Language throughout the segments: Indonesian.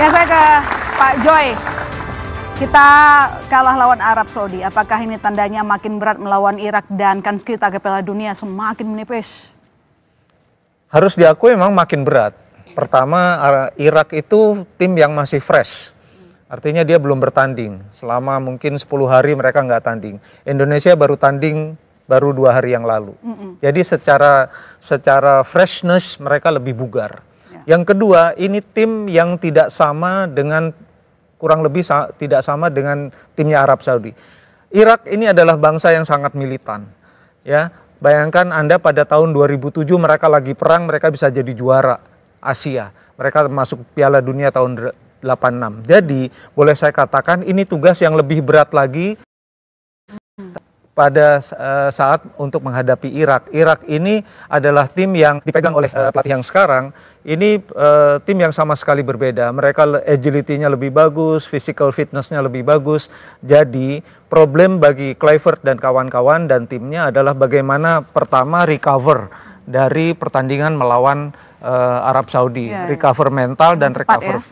Ya, saya ke Pak Joy. Kita kalah lawan Arab Saudi. Apakah ini tandanya makin berat melawan Irak dan kans kita ke Piala Dunia semakin menipis? Harus diakui memang makin berat. Pertama, Irak itu tim yang masih fresh. Artinya dia belum bertanding. Selama mungkin 10 hari mereka nggak tanding. Indonesia baru tanding baru 2 hari yang lalu. Jadi secara freshness mereka lebih bugar. Yang kedua, ini tim yang tidak sama dengan kurang lebih tidak sama dengan timnya Arab Saudi. Irak ini adalah bangsa yang sangat militan. Ya, bayangkan Anda pada tahun 2007 mereka lagi perang, mereka bisa jadi juara Asia. Mereka masuk Piala Dunia tahun 86. Jadi, boleh saya katakan ini tugas yang lebih berat lagi pada saat untuk menghadapi Irak. Irak ini adalah tim yang dipegang oleh pelatih yang sekarang. Ini tim yang sama sekali berbeda. Mereka agility-nya lebih bagus, physical fitness-nya lebih bagus. Jadi problem bagi Kluivert dan kawan-kawan dan timnya adalah bagaimana pertama recover dari pertandingan melawan Arab Saudi. Recover mental dan recover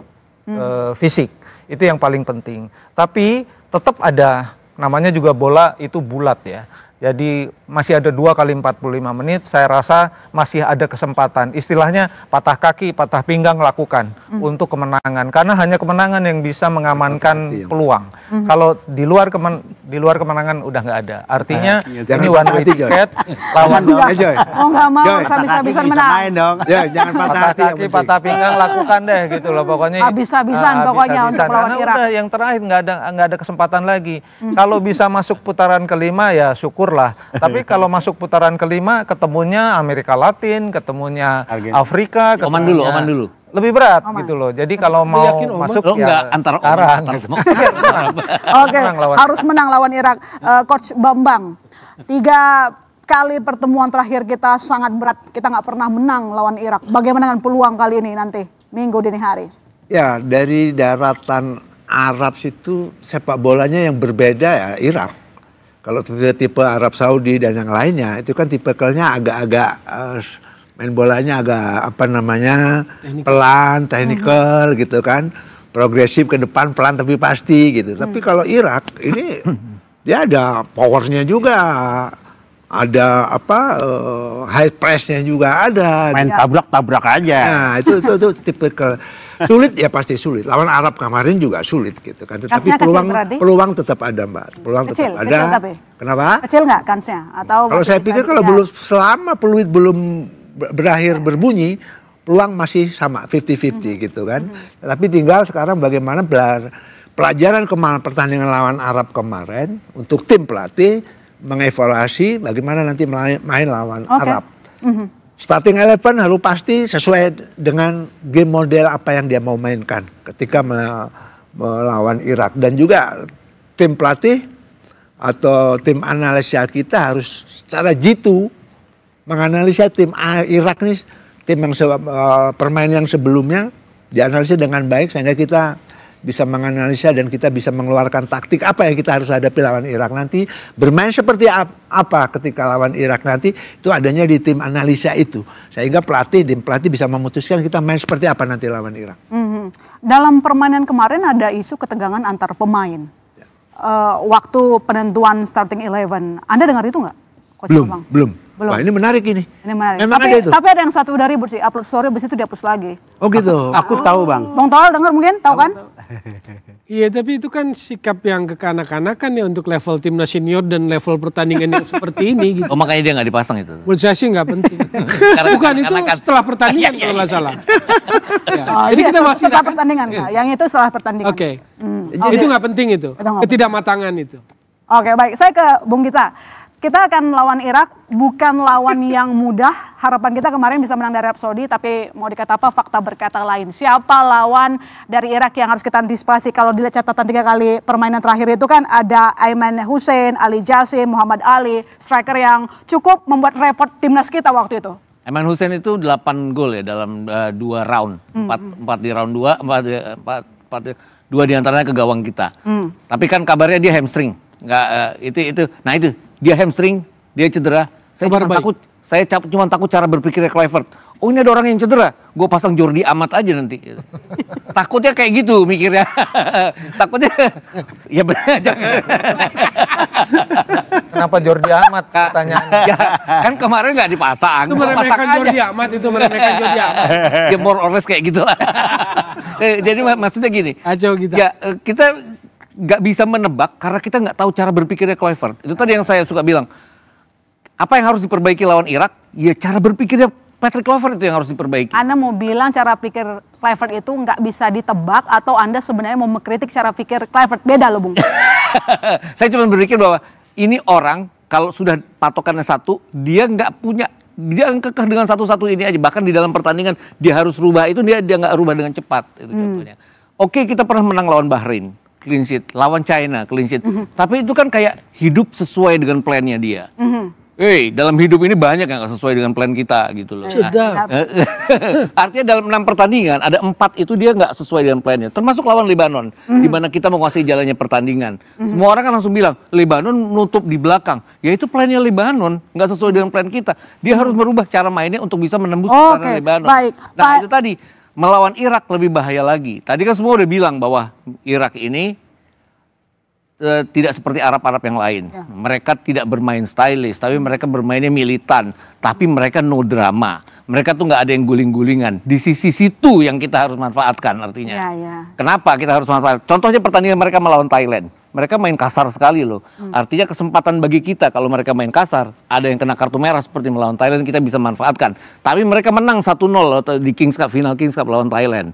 fisik. Itu yang paling penting. Tapi tetap ada, namanya juga bola itu bulat ya. Jadi masih ada 2 kali 45 menit, saya rasa masih ada kesempatan. Istilahnya patah kaki, patah pinggang lakukan untuk kemenangan. Karena hanya kemenangan yang bisa mengamankan peluang. Kalau di luar kemenangan udah nggak ada. Artinya ini one way ticket lawan mau nggak mau habis-habisan menang. Jangan patah kaki, patah pinggang lakukan deh gitu loh. Pokoknya habis-habisan pokoknya untuk melawan Irak. Udah yang terakhir nggak ada kesempatan lagi. Kalau bisa masuk putaran kelima ya syukur lah. Tapi kalau masuk putaran kelima ketemunya Amerika Latin, ketemunya Afrika, Oman dulu. Lebih berat gitu loh. Jadi kalau mau masuk ya sekarang. Oke, harus menang lawan Irak. Coach Bambang, 3 kali pertemuan terakhir kita sangat berat. Kita nggak pernah menang lawan Irak. Bagaimana dengan peluang kali ini nanti Minggu dini hari? Ya, dari daratan Arab itu sepak bolanya yang berbeda ya Irak. Kalau tipe Arab Saudi dan yang lainnya itu kan tipikalnya agak-agak main bolanya agak pelan, teknikal gitu kan, progresif ke depan pelan tapi pasti gitu. Tapi kalau Irak ini dia ada powernya juga, ada high pressnya juga ada. Main tabrak-tabrak aja. Nah itu tipikal. Sulit ya pasti sulit. Lawan Arab kemarin juga sulit gitu kan. Tetapi peluang tetap ada Mbak. Peluang kecil, tetap ada. Tapi. Kenapa? Kecil nggak kansnya? Atau kalau saya pikir kalau selama peluit belum berakhir berbunyi, peluang masih sama 50-50 gitu kan. Tapi tinggal sekarang bagaimana pelajaran pertandingan lawan Arab kemarin untuk tim pelatih mengevaluasi bagaimana nanti main lawan Arab. Starting 11 harus pasti sesuai dengan game model apa yang dia mau mainkan ketika melawan Irak. Dan juga tim pelatih atau tim analisa kita harus secara jitu menganalisa tim Irak nih, tim yang permain yang sebelumnya dianalisa dengan baik sehingga kita bisa menganalisa dan kita bisa mengeluarkan taktik apa yang kita harus hadapi lawan Irak nanti, bermain seperti apa ketika lawan Irak nanti, itu adanya di tim analisa itu, sehingga tim pelatih bisa memutuskan kita main seperti apa nanti lawan Irak. Dalam permainan kemarin ada isu ketegangan antar pemain waktu penentuan starting 11, Anda dengar itu nggak? Belum. Wah, ini menarik ini. Memang tapi, ada itu. Tapi ada yang satu udah ribut sih, upload story habis itu dihapus lagi. Oh gitu. Aku tahu Bang. Bang Toel dengar mungkin, tahu kan? Iya, tapi itu kan sikap yang kekanak-kanakan ya untuk level timnas senior dan level pertandingan yang seperti ini. Gitu. Oh makanya dia nggak dipasang itu. Menurut saya sih nggak penting. Bukan itu setelah pertandingan kalau nggak salah. Jadi kita masih setelah pertandingan, yang itu setelah pertandingan. Oke. Itu nggak penting itu. Ketidakmatangan itu. Oke, baik. Saya ke Bung Gita. Kita akan lawan Irak, bukan lawan yang mudah. Harapan kita kemarin bisa menang dari Arab Saudi, tapi mau dikata apa, fakta berkata lain. Siapa lawan dari Irak yang harus kita antisipasi? Kalau dilihat catatan 3 kali permainan terakhir itu kan ada Aiman Hussein, Ali Jassim, Muhammad Ali, striker yang cukup membuat repot timnas kita waktu itu. Aiman Hussein itu 8 gol ya dalam 2 round. 4 di round 2, 2 diantaranya ke gawang kita. Tapi kan kabarnya dia hamstring. Nggak, itu. Nah itu. Dia hamstring, dia cedera. Saya cuma takut Saya cuma takut cara berpikirnya Kluivert. Oh ini ada orang yang cedera, gue pasang Jordi Amat aja nanti. Takutnya kayak gitu mikirnya. Takutnya, ya benar. Kenapa Jordi Amat pertanyaannya? Ya, kan kemarin nggak dipasang. Itu meremehkan Jordi Amat, itu meremehkan Jordi Amat. Ya more or less kayak gitu lah. Jadi maksudnya gini. Kacau kita. Ya kita nggak bisa menebak karena kita nggak tahu cara berpikirnya Kluivert. Itu tadi yang saya suka bilang. Apa yang harus diperbaiki lawan Irak? Ya cara berpikirnya Patrick Kluivert itu yang harus diperbaiki. Anda mau bilang cara pikir Kluivert itu nggak bisa ditebak atau Anda sebenarnya mau mengkritik cara pikir Kluivert? Beda loh Bung. Saya cuma berpikir bahwa ini orang kalau sudah patokannya satu, dia nggak punya, dia kekeh dengan satu-satu ini aja. Bahkan di dalam pertandingan dia harus rubah itu, dia nggak rubah dengan cepat. Itu contohnya. Oke, kita pernah menang lawan Bahrain, clean sheet, lawan China, clean sheet. Tapi itu kan kayak hidup sesuai dengan plannya dia. Dalam hidup ini banyak yang nggak sesuai dengan plan kita gitu loh. Sudah. Artinya dalam 6 pertandingan ada 4 itu dia nggak sesuai dengan plannya. Termasuk lawan Lebanon, di mana kita menguasai jalannya pertandingan. Semua orang kan langsung bilang Lebanon menutup di belakang. Ya itu plannya Lebanon, nggak sesuai dengan plan kita. Dia harus merubah cara mainnya untuk bisa menembus pertahanan Lebanon. Baik. Nah itu tadi melawan Irak lebih bahaya lagi. Tadi kan semua udah bilang bahwa Irak ini tidak seperti Arab-Arab yang lain. Mereka tidak bermain stylish, tapi mereka bermainnya militan. Tapi mereka no drama. Mereka tuh nggak ada yang guling-gulingan. Di sisi situ yang kita harus manfaatkan artinya. Kenapa kita harus manfaatkan? Contohnya pertandingan mereka melawan Thailand. Mereka main kasar sekali loh. Artinya kesempatan bagi kita kalau mereka main kasar, ada yang kena kartu merah seperti melawan Thailand, kita bisa manfaatkan. Tapi mereka menang 1-0 di Kings Cup, final Kings Cup lawan Thailand.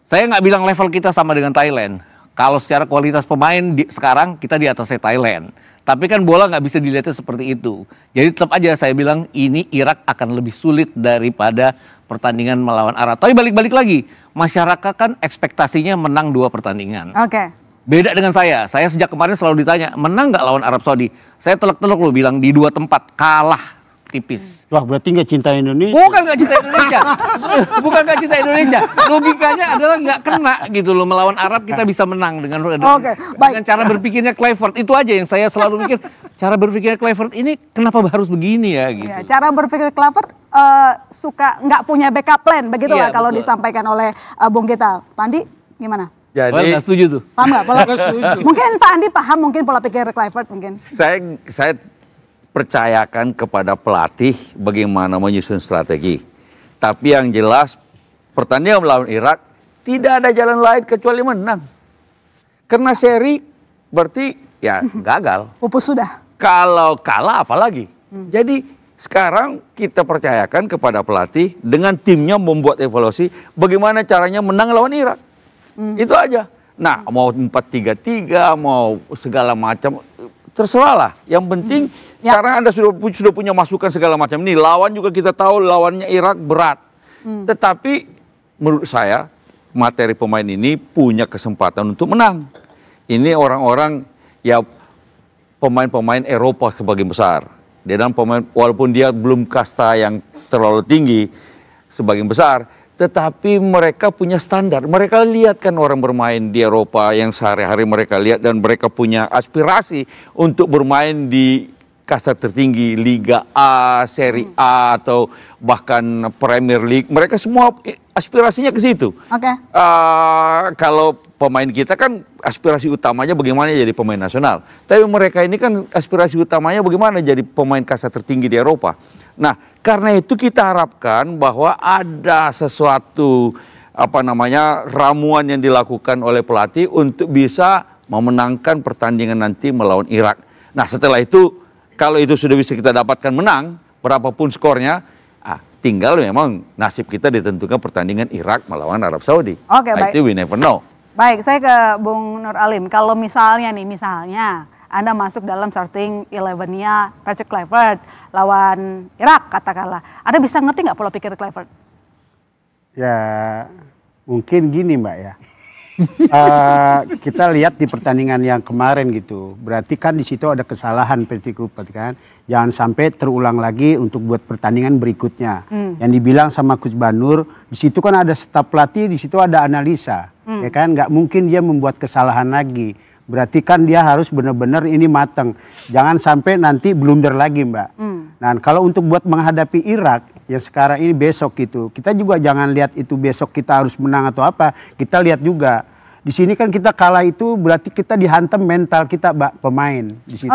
Saya nggak bilang level kita sama dengan Thailand. Kalau secara kualitas pemain sekarang kita di atasnya Thailand. Tapi kan bola nggak bisa dilihatnya seperti itu. Jadi tetap aja saya bilang ini Irak akan lebih sulit daripada pertandingan melawan Arab. Tapi balik-balik lagi, masyarakat kan ekspektasinya menang 2 pertandingan. Beda dengan saya sejak kemarin selalu ditanya, menang nggak lawan Arab Saudi? Saya telak-telak loh bilang di 2 tempat kalah tipis. Wah berarti nggak cinta Indonesia. Bukan nggak cinta Indonesia. Bukan nggak cinta Indonesia. Logikanya adalah nggak kena gitu loh. Melawan Arab kita bisa menang dengan cara berpikirnya Kluivert. Itu aja yang saya selalu mikir. Cara berpikirnya Kluivert ini kenapa harus begini ya gitu. Ya, cara berpikir Kluivert suka nggak punya backup plan. Begitulah kalau disampaikan oleh Bung Gita. Pak Andi gimana? Jadi nggak setuju tuh. Paham nggak? Mungkin Pak Andi paham mungkin pola pikir Kluivert mungkin. Saya percayakan kepada pelatih bagaimana menyusun strategi. Tapi yang jelas pertandingan melawan Irak tidak ada jalan lain kecuali menang. Karena seri berarti ya gagal. Pupus sudah. Kalau kalah apalagi. Jadi sekarang kita percayakan kepada pelatih dengan timnya membuat evaluasi bagaimana caranya menang lawan Irak. Itu aja. Nah mau 4-3-3 mau segala macam terserah lah. Yang penting karena Anda sudah punya masukan segala macam. Nih lawan juga kita tahu lawannya Irak berat. Tetapi menurut saya materi pemain ini punya kesempatan untuk menang. Ini orang-orang ya pemain-pemain Eropa sebagian besar. Dia dan pemain walaupun dia belum kasta yang terlalu tinggi sebagian besar, tetapi mereka punya standar. Mereka lihat kan orang bermain di Eropa yang sehari-hari mereka lihat dan mereka punya aspirasi untuk bermain di kasta tertinggi, Liga A, Serie A atau bahkan Premier League. Mereka semua aspirasinya ke situ. Kalau pemain kita kan aspirasi utamanya bagaimana jadi pemain nasional. Tapi mereka ini kan aspirasi utamanya bagaimana jadi pemain kasta tertinggi di Eropa. Nah, karena itu kita harapkan bahwa ada sesuatu ramuan yang dilakukan oleh pelatih untuk bisa memenangkan pertandingan nanti melawan Irak. Nah, setelah itu kalau itu sudah bisa kita dapatkan menang berapapun skornya, tinggal memang nasib kita ditentukan pertandingan Irak melawan Arab Saudi. Baik. Itu we never know. Baik, saya ke Bung Nur Alim. Kalau misalnya Anda masuk dalam starting 11-nya Patrick Kluivert lawan Irak katakanlah. Anda bisa ngerti nggak pola pikir Kluivert? Ya mungkin gini Mbak ya. Kita lihat di pertandingan yang kemarin gitu. Berarti kan di situ ada kesalahan Patrick Kluivert kan. Jangan sampai terulang lagi untuk buat pertandingan berikutnya. Yang dibilang sama Coach Banur, di situ kan ada staf pelatih, di situ ada analisa. Ya kan, nggak mungkin dia membuat kesalahan lagi. berarti kan dia harus benar-benar ini matang. Jangan sampai nanti blunder lagi, Mbak. Nah, kalau untuk buat menghadapi Irak yang sekarang ini besok gitu, kita juga jangan lihat itu besok kita harus menang atau apa. Kita lihat juga di sini kan kita kalah itu berarti kita dihantam mental kita, Mbak, pemain di situ.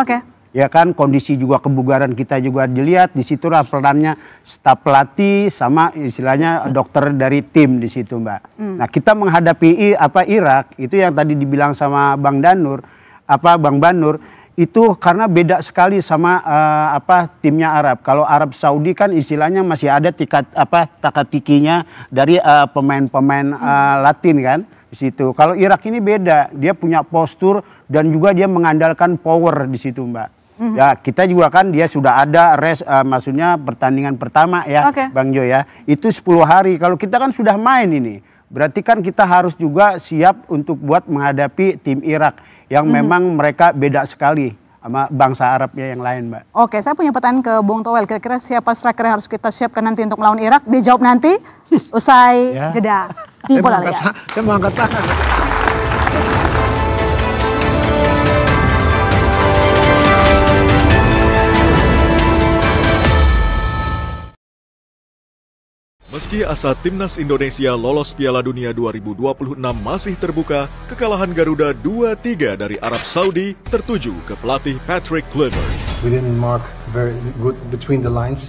Ya kan, kondisi juga kebugaran kita juga dilihat, di situlah perannya staf pelatih sama istilahnya dokter dari tim di situ, Mbak. Nah, kita menghadapi Irak itu yang tadi dibilang sama Bang Banur, itu karena beda sekali sama timnya Arab. Kalau Arab Saudi kan istilahnya masih ada taka-tikinya dari pemain-pemain Latin kan di situ. Kalau Irak ini beda, dia punya postur dan juga dia mengandalkan power di situ, Mbak. Ya, kita juga kan dia sudah ada maksudnya pertandingan pertama ya, Bang Jo ya. Itu 10 hari. Kalau kita kan sudah main ini, berarti kan kita harus juga siap untuk buat menghadapi tim Irak yang memang mereka beda sekali sama bangsa Arabnya yang lain, Mbak. Oke, saya punya pertanyaan ke Bung Toel. Kira-kira siapa striker yang harus kita siapkan nanti untuk melawan Irak? Dijawab nanti usai jeda di Bola Liga. Saya mau angkat tangan. Meski asa Timnas Indonesia lolos Piala Dunia 2026 masih terbuka, kekalahan Garuda 2-3 dari Arab Saudi tertuju ke pelatih Patrick Kluivert. We didn't mark very good between the lines.